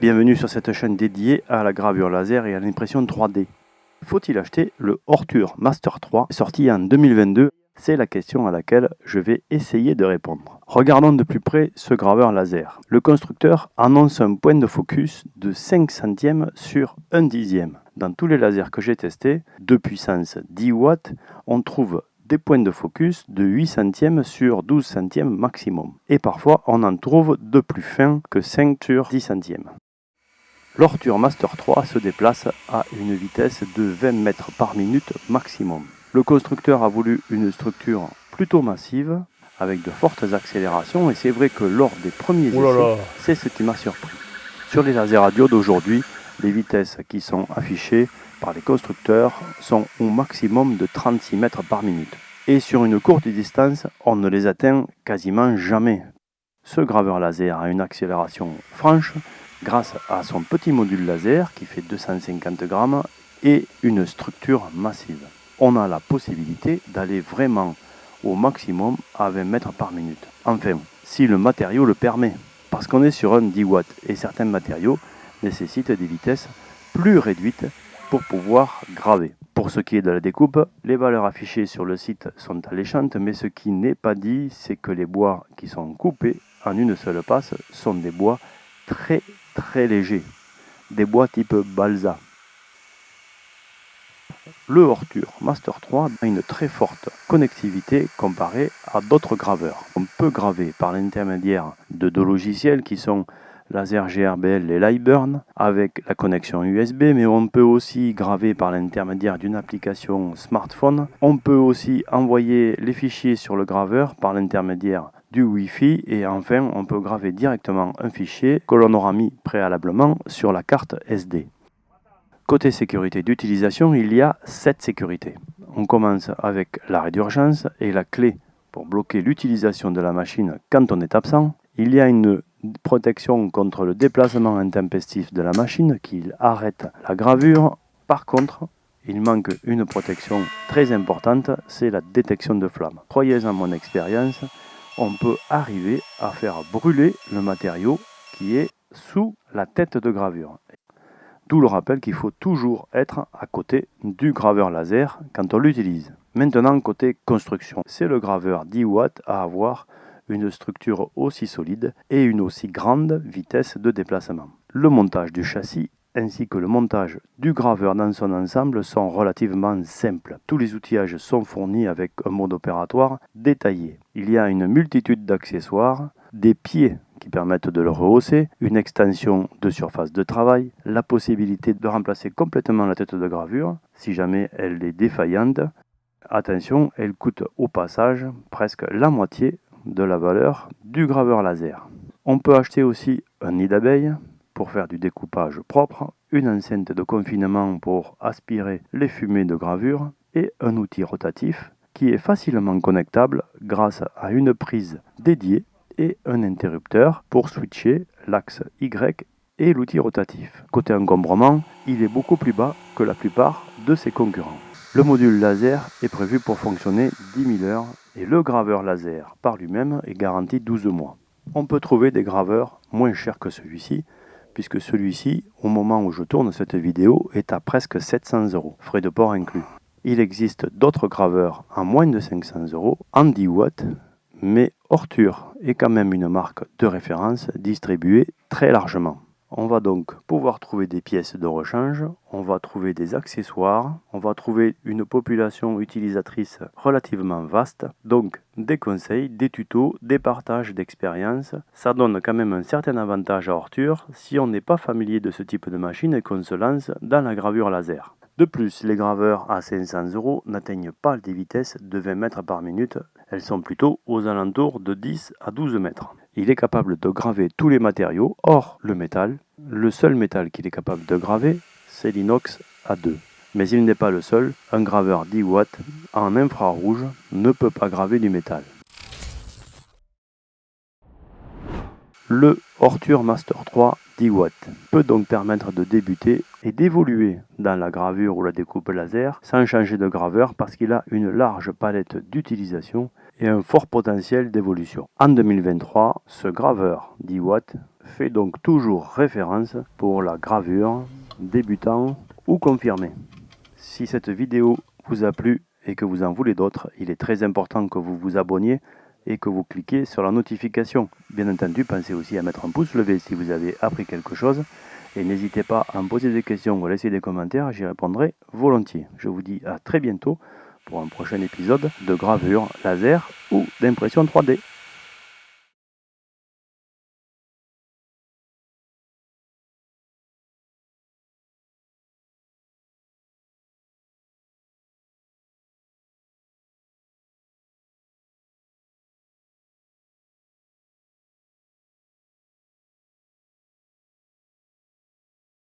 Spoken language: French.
Bienvenue sur cette chaîne dédiée à la gravure laser et à l'impression 3D. Faut-il acheter le Ortur Master 3 sorti en 2022? C'est la question à laquelle je vais essayer de répondre. Regardons de plus près ce graveur laser. Le constructeur annonce un point de focus de 5 centièmes sur 1 dixième. Dans tous les lasers que j'ai testés, de puissance 10 watts, on trouve des points de focus de 8 centièmes sur 12 centièmes maximum. Et parfois, on en trouve de plus fins que 5 sur 10 centièmes. L'Ortur Master 3 se déplace à une vitesse de 20 mètres par minute maximum. Le constructeur a voulu une structure plutôt massive, avec de fortes accélérations, et c'est vrai que lors des premiers essais, c'est ce qui m'a surpris. Sur les lasers à diode d'aujourd'hui, les vitesses qui sont affichées par les constructeurs sont au maximum de 36 mètres par minute. Et sur une courte distance, on ne les atteint quasiment jamais. Ce graveur laser a une accélération franche, grâce à son petit module laser qui fait 250 grammes et une structure massive. On a la possibilité d'aller vraiment au maximum à 20 mètres par minute. Enfin, si le matériau le permet, parce qu'on est sur un 10 watts et certains matériaux nécessitent des vitesses plus réduites pour pouvoir graver. Pour ce qui est de la découpe, les valeurs affichées sur le site sont alléchantes, mais ce qui n'est pas dit, c'est que les bois qui sont coupés en une seule passe sont des bois très légers, des bois type balsa. Le Ortur Master 3 a une très forte connectivité comparée à d'autres graveurs. On peut graver par l'intermédiaire de deux logiciels qui sont Laser GRBL et Lightburn avec la connexion USB, mais on peut aussi graver par l'intermédiaire d'une application smartphone. On peut aussi envoyer les fichiers sur le graveur par l'intermédiaire du Wi-Fi et enfin on peut graver directement un fichier que l'on aura mis préalablement sur la carte SD. Côté sécurité d'utilisation, il y a 7 sécurités. On commence avec l'arrêt d'urgence et la clé pour bloquer l'utilisation de la machine quand on est absent. Il y a une protection contre le déplacement intempestif de la machine qui arrête la gravure. Par contre, il manque une protection très importante, c'est la détection de flammes. Croyez en mon expérience, on peut arriver à faire brûler le matériau qui est sous la tête de gravure. D'où le rappel qu'il faut toujours être à côté du graveur laser quand on l'utilise. Maintenant, côté construction, c'est le graveur 10 watts à avoir une structure aussi solide et une aussi grande vitesse de déplacement. Le montage du châssis ainsi que le montage du graveur dans son ensemble sont relativement simples. Tous les outillages sont fournis avec un mode opératoire détaillé. Il y a une multitude d'accessoires, des pieds qui permettent de le rehausser, une extension de surface de travail, la possibilité de remplacer complètement la tête de gravure si jamais elle est défaillante. Attention, elle coûte au passage presque la moitié de la valeur du graveur laser. On peut acheter aussi un nid d'abeille pour faire du découpage propre, une enceinte de confinement pour aspirer les fumées de gravure et un outil rotatif qui est facilement connectable grâce à une prise dédiée et un interrupteur pour switcher l'axe Y et l'outil rotatif. Côté encombrement, il est beaucoup plus bas que la plupart de ses concurrents. Le module laser est prévu pour fonctionner 10 000 heures et le graveur laser par lui-même est garanti 12 mois. On peut trouver des graveurs moins chers que celui-ci, puisque celui-ci, au moment où je tourne cette vidéo, est à presque 700 €, frais de port inclus. Il existe d'autres graveurs à moins de 500 € en 10 watts, mais Ortur est quand même une marque de référence distribuée très largement. On va donc pouvoir trouver des pièces de rechange, on va trouver des accessoires, on va trouver une population utilisatrice relativement vaste, donc des conseils, des tutos, des partages d'expériences. Ça donne quand même un certain avantage à Ortur si on n'est pas familier de ce type de machine et qu'on se lance dans la gravure laser. De plus, les graveurs à 500 € n'atteignent pas des vitesses de 20 mètres par minute, elles sont plutôt aux alentours de 10 à 12 mètres. Il est capable de graver tous les matériaux, hors le métal. Le seul métal qu'il est capable de graver, c'est l'inox A2. Mais il n'est pas le seul, un graveur 10 watts en infrarouge ne peut pas graver du métal. Le Ortur Master 3 10 watts peut donc permettre de débuter et d'évoluer dans la gravure ou la découpe laser sans changer de graveur parce qu'il a une large palette d'utilisation et un fort potentiel d'évolution. En 2023, ce graveur 10 watts fait donc toujours référence pour la gravure, débutant ou confirmé. Si cette vidéo vous a plu et que vous en voulez d'autres, il est très important que vous vous abonniez et que vous cliquiez sur la notification. Bien entendu, pensez aussi à mettre un pouce levé si vous avez appris quelque chose. Et n'hésitez pas à me poser des questions ou à laisser des commentaires, j'y répondrai volontiers. Je vous dis à très bientôt pour un prochain épisode de gravure laser ou d'impression 3D.